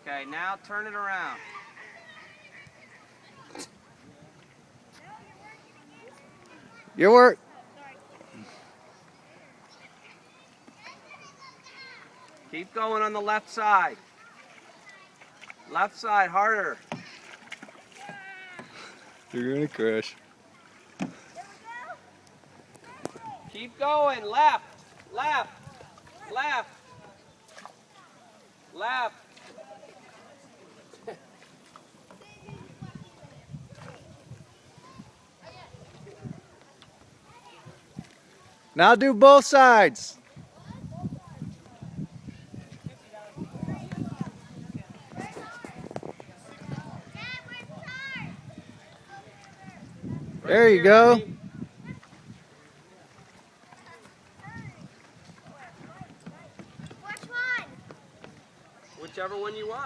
Okay, now turn it around. Your work. Keep going on the left side. Left side, harder. You're gonna crash. Keep going, left, left, left, left. Now do both sides. There you go. Which one? Whichever one you want.